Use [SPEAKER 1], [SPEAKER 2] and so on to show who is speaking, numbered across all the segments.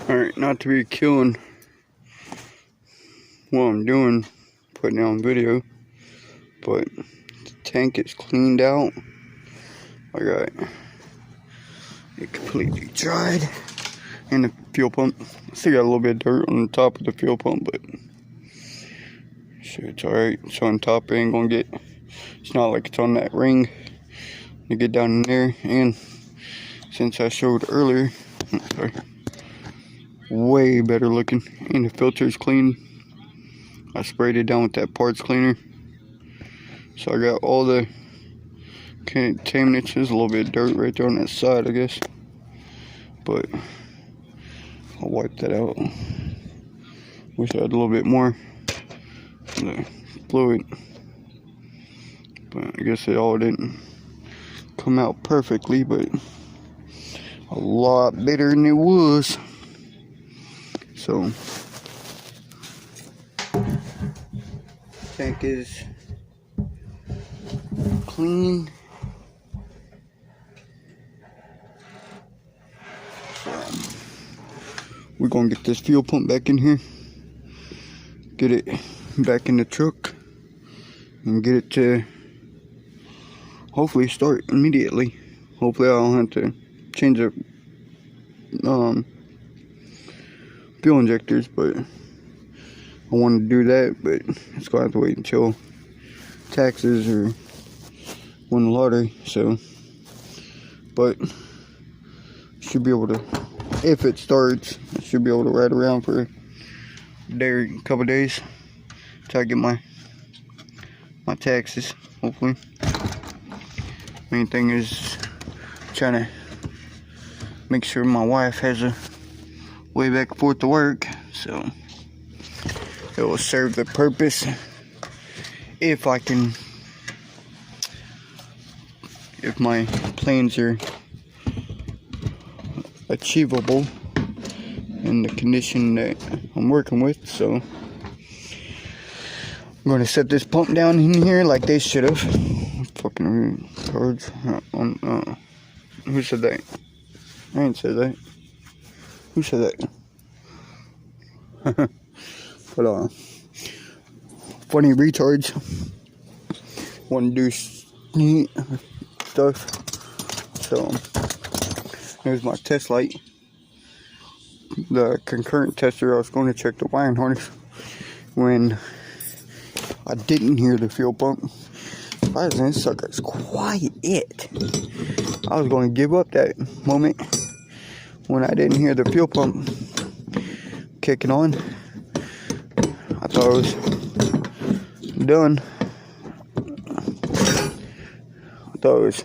[SPEAKER 1] Alright, not to be killing what I'm doing, putting it on video, but the tank is cleaned out. I got it completely dried, and the fuel pump. Still got a little bit of dirt on the top of the fuel pump, but sure, it's alright. It's on top, it ain't gonna get, it's not like it's on that ring to get down in there. And since I showed earlier, sorry, way better looking, and the filter's clean. I sprayed it down with that parts cleaner, so I got all the contaminants. There's a little bit of dirt right there on that side, I guess, but I'll wipe that out. Wish I had a little bit more fluid, but I guess it all didn't come out perfectly, but a lot better than it was. So tank is clean. We're gonna get this fuel pump back in here, get it back in the truck, and get it to hopefully start immediately. Hopefully I don't have to change the fuel injectors, but I want to do that, but it's gonna have to wait until taxes or win the lottery. So, but should be able to, if it starts, I should be able to ride around for a day or a couple days till I get my taxes, hopefully. Main thing is trying to make sure my wife has a way back and forth to work, so it will serve the purpose if I can, if my plans are achievable in the condition that I'm working with. So I'm going to set this pump down in here like they should have. Fucking cards. Who said that? I ain't said that. Who said that? But funny retards want to do neat stuff. So there's my test light, the concurrent tester. I was going to check the wiring harness when I didn't hear the fuel pump. This sucker's quiet. I was going to give up that moment when I didn't hear the fuel pump kicking on. I thought it was done. I thought it was,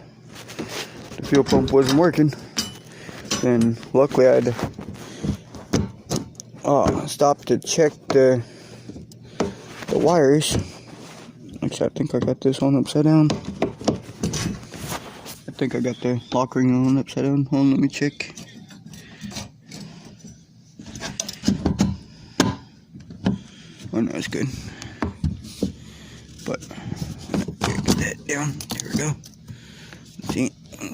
[SPEAKER 1] the fuel pump wasn't working. And luckily I had to stop to check the wires. Actually, I think I got this on upside down. I think I got the lock ring on upside down. Hold on, let me check. Oh no, it's good. But get that down. There we go. See,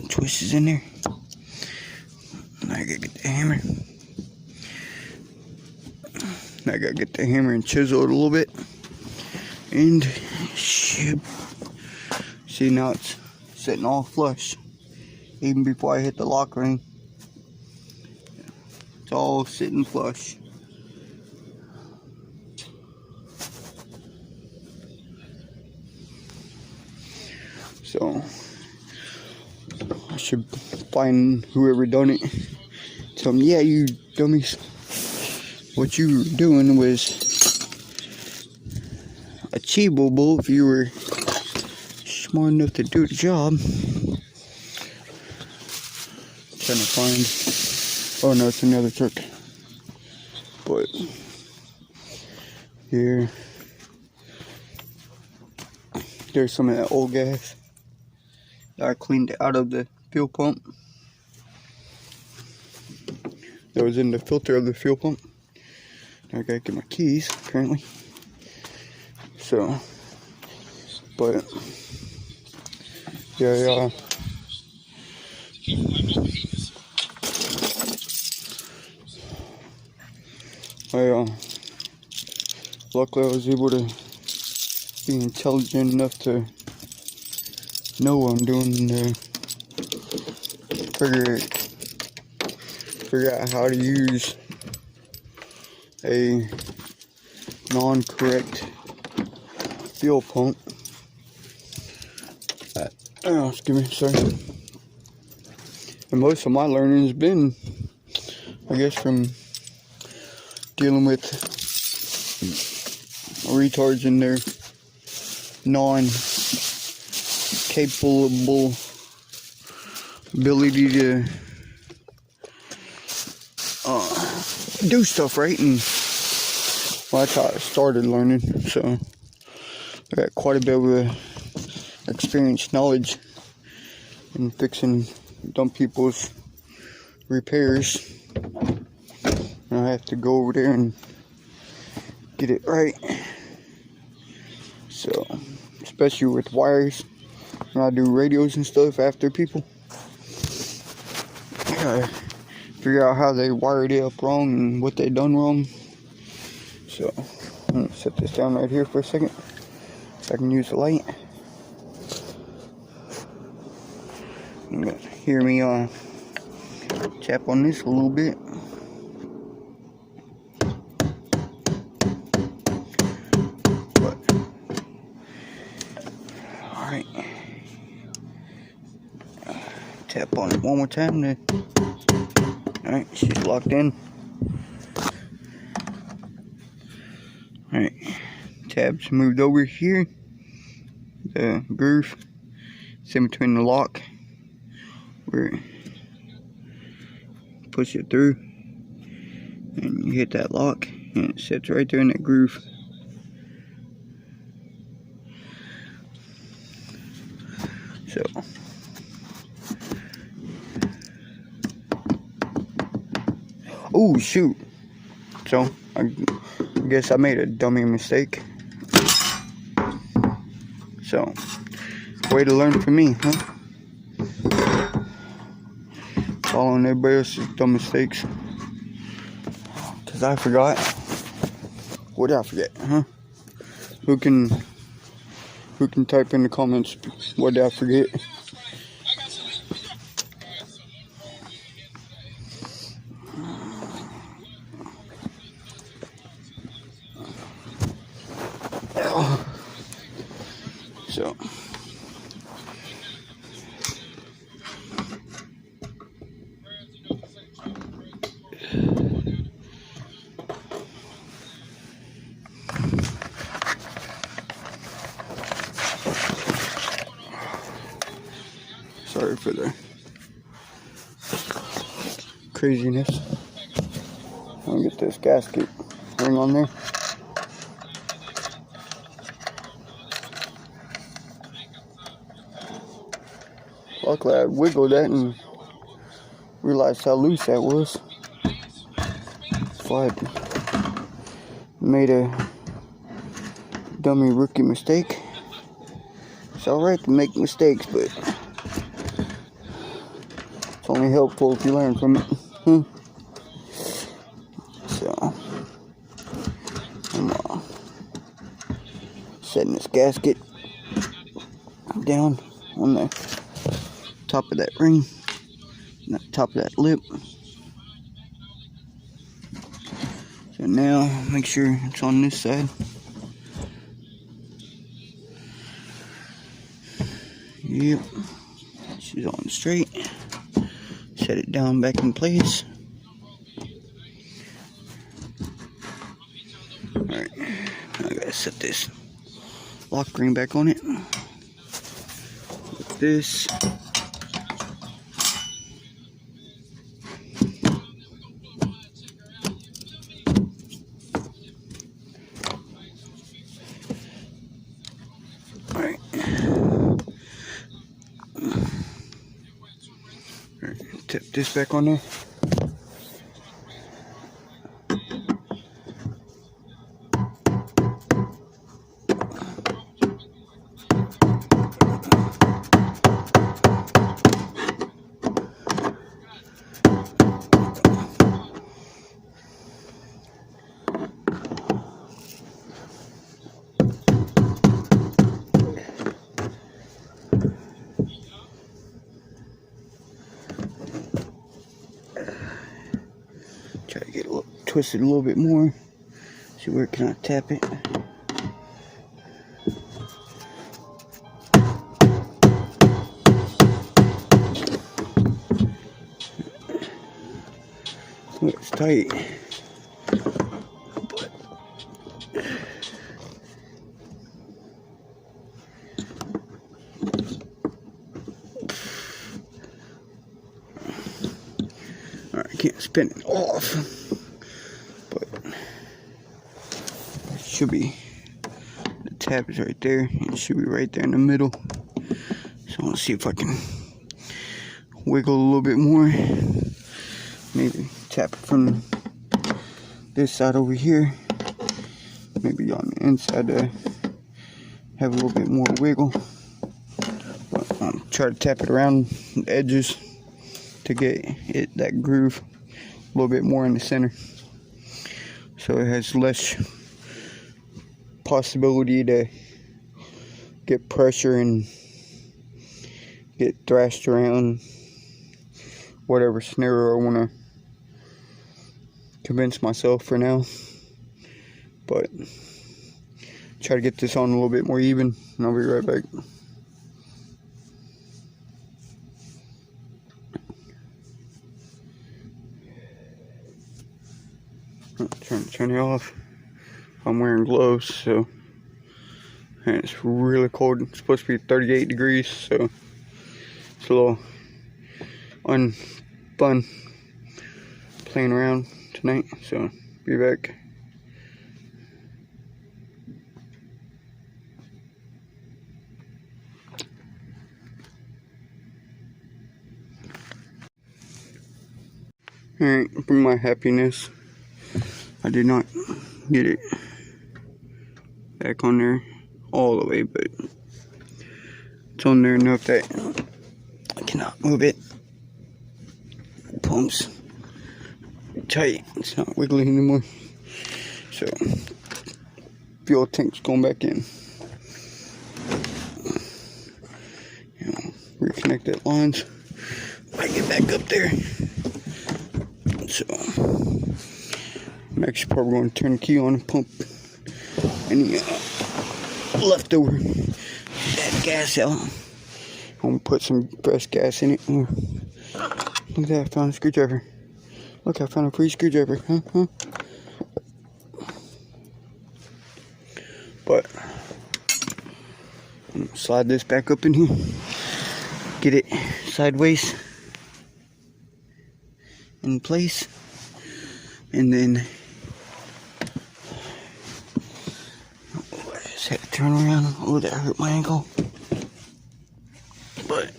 [SPEAKER 1] twist is in there. Now I gotta get the hammer. Now I gotta get the hammer and chisel it a little bit. And shoot. See, now it's sitting all flush. Even before I hit the lock ring. It's all sitting flush. So I should find whoever done it. Tell them, yeah, you dummies, what you were doing was achievable if you were smart enough to do the job. Trying to find, oh no, it's another truck. But here, there's some of that old gas that I cleaned out of the fuel pump. That was in the filter of the fuel pump. Now I gotta get my keys, apparently. So, but yeah. Luckily I was able to be intelligent enough to know what I'm doing and figure out how to use a non-correct fuel pump. Excuse me, sorry. And most of my learning has been, I guess, from dealing with retards and their non-capable ability to do stuff right. And well, that's how I started learning. So I got quite a bit of experience, knowledge in fixing dumb people's repairs. And I have to go over there and get it right. So, especially with wires, when I do radios and stuff after people, I gotta figure out how they wired it up wrong and what they done wrong. So, I'm gonna set this down right here for a second so I can use the light. You can hear me tap on this a little bit. But alright. Tap on it one more time then. Alright, she's locked in. Alright. Tabs moved over here. The groove is in between the lock. Where push it through and you hit that lock and it sits right there in that groove. So oh shoot, so I guess I made a dummy mistake. So way to learn from me, huh? Following everybody else's dumb mistakes. Cause I forgot. What did I forget, huh? Who can type in the comments what did I forget? So sorry for the craziness. I'll get this gasket ring on there. Luckily I wiggled that and realized how loose that was. So I made a dummy rookie mistake. It's alright to make mistakes, but it's only helpful if you learn from it. So I'm setting this gasket down on the top of that ring, the top of that lip. So now make sure it's on this side. Yep, she's on straight. Set it down back in place. Alright, I gotta set this lock ring back on it. Like this. Alright. Tip this back on there. Try to get twisted a little bit more. See where can I tap it. Oh, it's tight. But alright, I can't spin it off. But it should be, the tab is right there. It should be right there in the middle. So I'll see if I can wiggle a little bit more. Maybe tap it from this side over here. Maybe on the inside to have a little bit more wiggle. But try to tap it around the edges to get it that groove a little bit more in the center, so it has less possibility to get pressure and get thrashed around whatever scenario I want to convince myself for now. But try to get this on a little bit more even, and I'll be right back. Trying to turn it off. I'm wearing gloves, so, and it's really cold. It's supposed to be 38 degrees, so it's a little unfun playing around tonight. So be back. Alright, for my happiness, I did not get it back on there all the way, but it's on there enough that I cannot move it. Pumps tight, it's not wiggling anymore. So fuel tank's going back in. You know, reconnect that lines. I get back up there. So I'm actually probably going to turn the key on and pump any leftover that gas out. I'm going to put some fresh gas in it. Look at that, I found a screwdriver. Look, I found a free screwdriver. Huh? But I'm going to slide this back up in here. Get it sideways in place. And then I just had to turn around. Oh, that hurt my ankle. But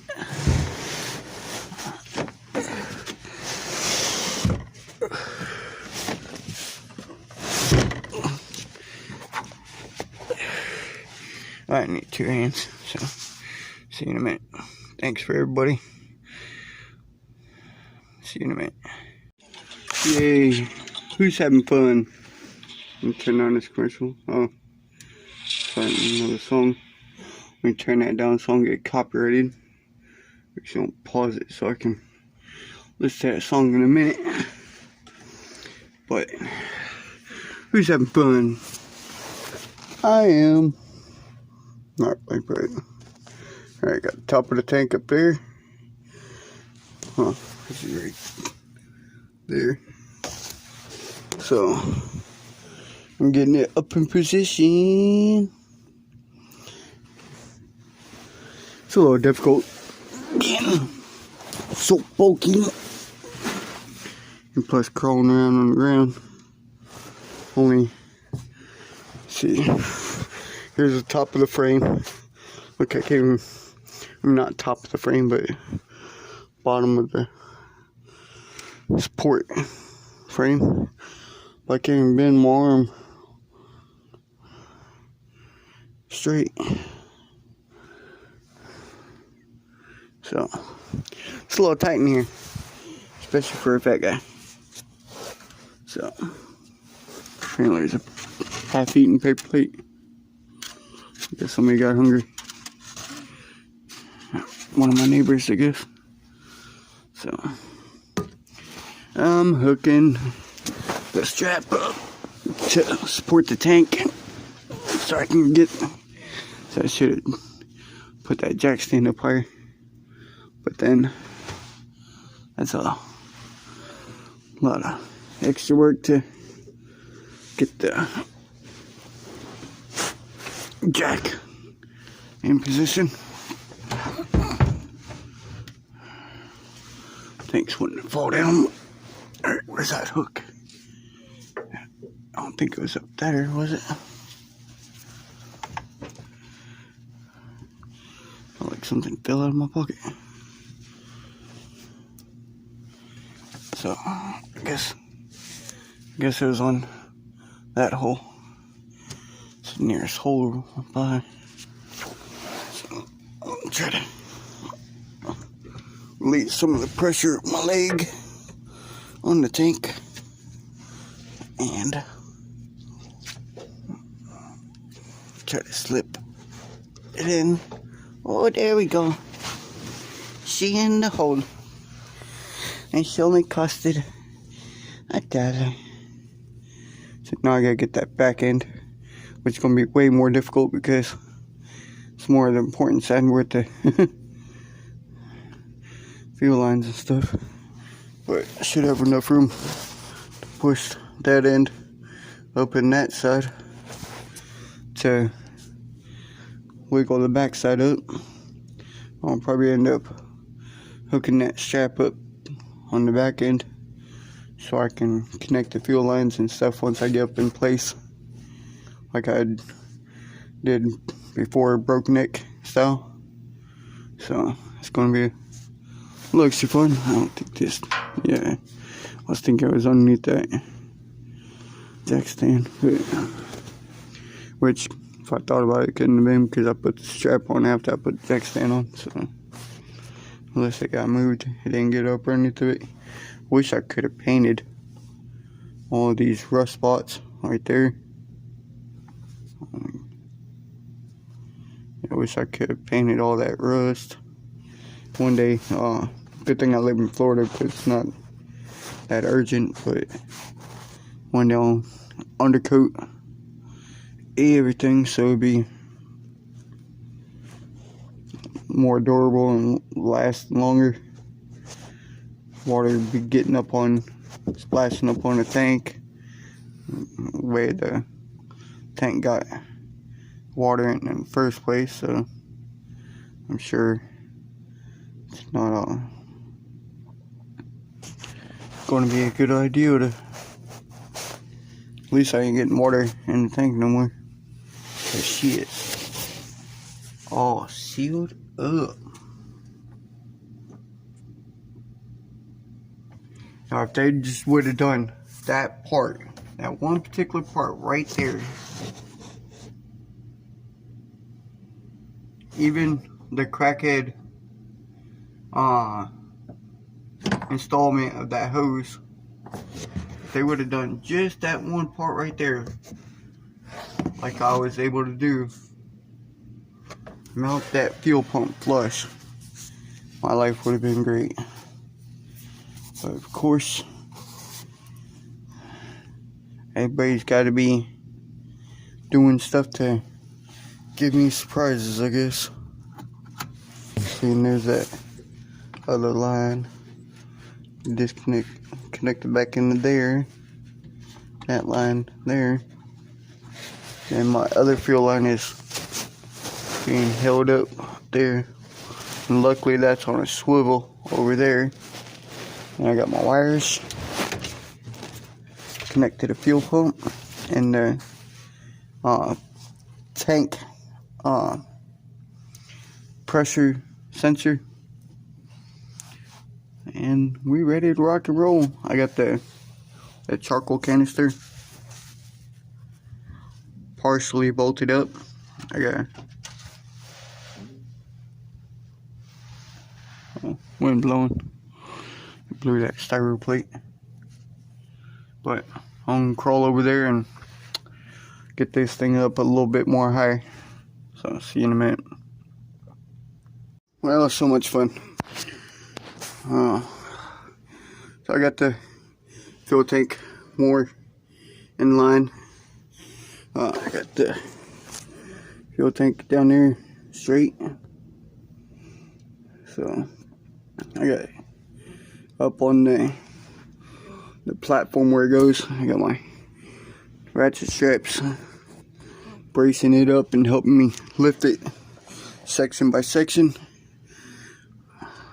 [SPEAKER 1] I need two hands. So see you in a minute. Thanks for everybody. See you in a minute. Yay. Who's having fun? Let me turn on this commercial. Oh, starting another song. Let me turn that down so I don't get copyrighted. Actually, don't pause it so I can listen to that song in a minute. But who's having fun? I am. Not like that. Alright, got the top of the tank up there. Huh, this is right there. So I'm getting it up in position. It's a little difficult. So bulky. And plus crawling around on the ground. Only, see, here's the top of the frame. Look, I can't I'm not top of the frame, but bottom of the support frame. I can't even bend my arm straight. So it's a little tight in here, especially for a fat guy. So apparently there's a half-eaten paper plate. I guess somebody got hungry. One of my neighbors, I guess. So I'm hooking the strap up to support the tank so I can get. So I should have put that jack stand up higher, but then that's a lot of extra work to get the jack in position. Tanks wouldn't fall down. Alright, where's that hook? I don't think it was up there, was it? Felt like something fell out of my pocket. So, I guess it was on that hole. It's the nearest hole by. So, I'll try to relieve some of the pressure of my leg on the tank. And try to slip it in. Oh, there we go. She in the hole. And she only costed $1. So now I gotta get that back end, which is gonna be way more difficult because it's more of the important side with the fuel lines and stuff. But I should have enough room to push that end up in that side to wiggle the back side up. I'll probably end up hooking that strap up on the back end so I can connect the fuel lines and stuff once I get up in place, like I did before broke neck style. So it's gonna be looks fun. I don't think this, yeah, I was thinking it was underneath that jack stand, but, which if I thought about it, couldn't have been because I put the strap on after I put the jack stand on. So unless it got moved, it didn't get up underneath of it. Wish I could have painted all of these rust spots right there. I wish I could have painted all that rust one day. Good thing I live in Florida because it's not that urgent, but one day I'll undercoat everything so it'll be more durable and last longer. Water be getting up on, splashing up on the tank. The way the tank got water in the first place, so I'm sure it's not going to be a good idea to. At least I ain't getting water in the tank no more. That shit all sealed up. Now, if they just would have done that part, that one particular part right there, even the crackhead installment of that hose, if they would have done just that one part right there, like I was able to do, mount that fuel pump flush, my life would have been great. But of course, everybody's got to be doing stuff to give me surprises, I guess. See, and there's that other line. Disconnect, connect it back into there. That line there. And my other fuel line is being held up there. And luckily that's on a swivel over there. And I got my wires connect to the fuel pump and the tank pressure sensor, and we ready to rock and roll. I got the charcoal canister partially bolted up. I got wind blowing. Blew that styro plate, but I'm gonna crawl over there and get this thing up a little bit more high. So I'll see you in a minute. Well, it's so much fun. So I got the fuel tank more in line. I got the fuel tank down there straight. So I got up on the platform where it goes. I got my ratchet straps bracing it up and helping me lift it section by section.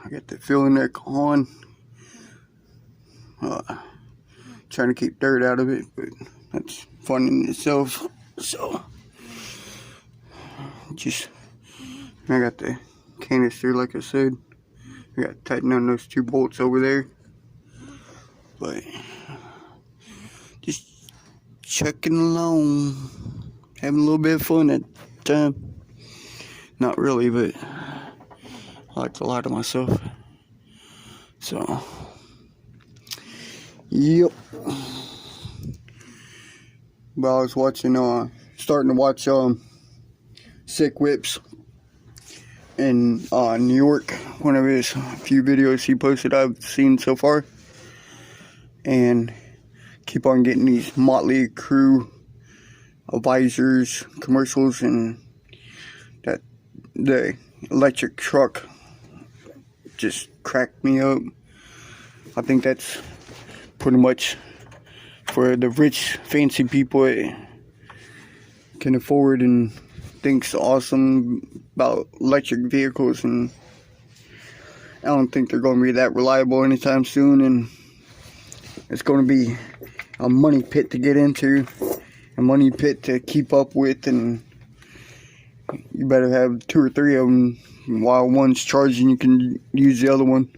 [SPEAKER 1] I got the fuel neck on. Trying to keep dirt out of it, but that's fun in itself. So I got the canister, like I said. I got to tighten on those 2 bolts over there. But just chucking along, having a little bit of fun at the time. Not really, but I like to lie to myself. So, yep. But I was watching, starting to watch Sick Whips in New York. One of his few videos he posted I've seen so far. And keep on getting these Motley Crue visors commercials, and that the electric truck just cracked me up. I think that's pretty much for the rich, fancy people that can afford and thinks awesome about electric vehicles, and I don't think they're going to be that reliable anytime soon, and it's going to be a money pit to get into, a money pit to keep up with, and you better have 2 or 3 of them. While one's charging, you can use the other one.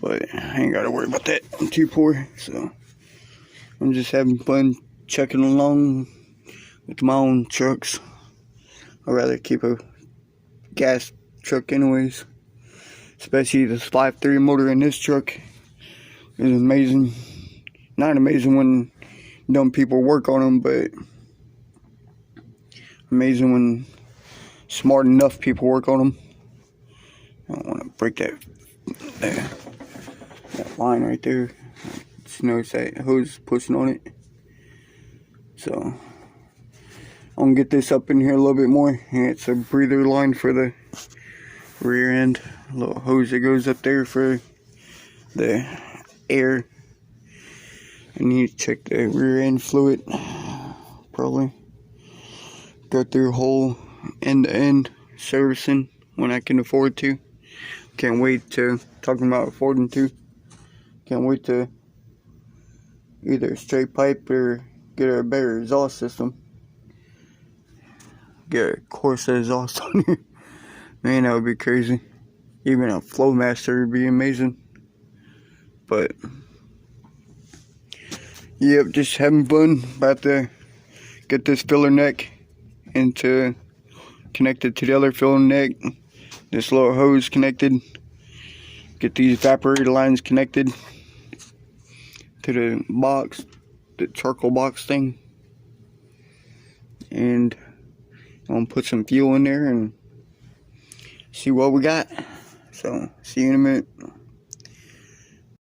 [SPEAKER 1] But I ain't got to worry about that. I'm too poor, so I'm just having fun chucking along with my own trucks. I'd rather keep a gas truck anyways. Especially the 5.3 motor in this truck is amazing. Not amazing when dumb people work on them, but amazing when smart enough people work on them. I don't want to break that line right there. Just notice that hose pushing on it. So I'm gonna get this up in here a little bit more. And it's a breather line for the rear end. A little hose that goes up there for the air. I need to check the rear end fluid. Probably go through whole end-to-end servicing when I can afford to. Can't wait to, talking about affording to, can't wait to either straight pipe or get a better exhaust system. Get a Corsa exhaust on here. Man, that would be crazy. Even a Flowmaster would be amazing. But yep, just having fun. About to get this filler neck into connected to the other filler neck. This little hose connected. Get these evaporator lines connected to the box, the charcoal box thing. And I'm gonna put some fuel in there and see what we got. So, see you in a minute.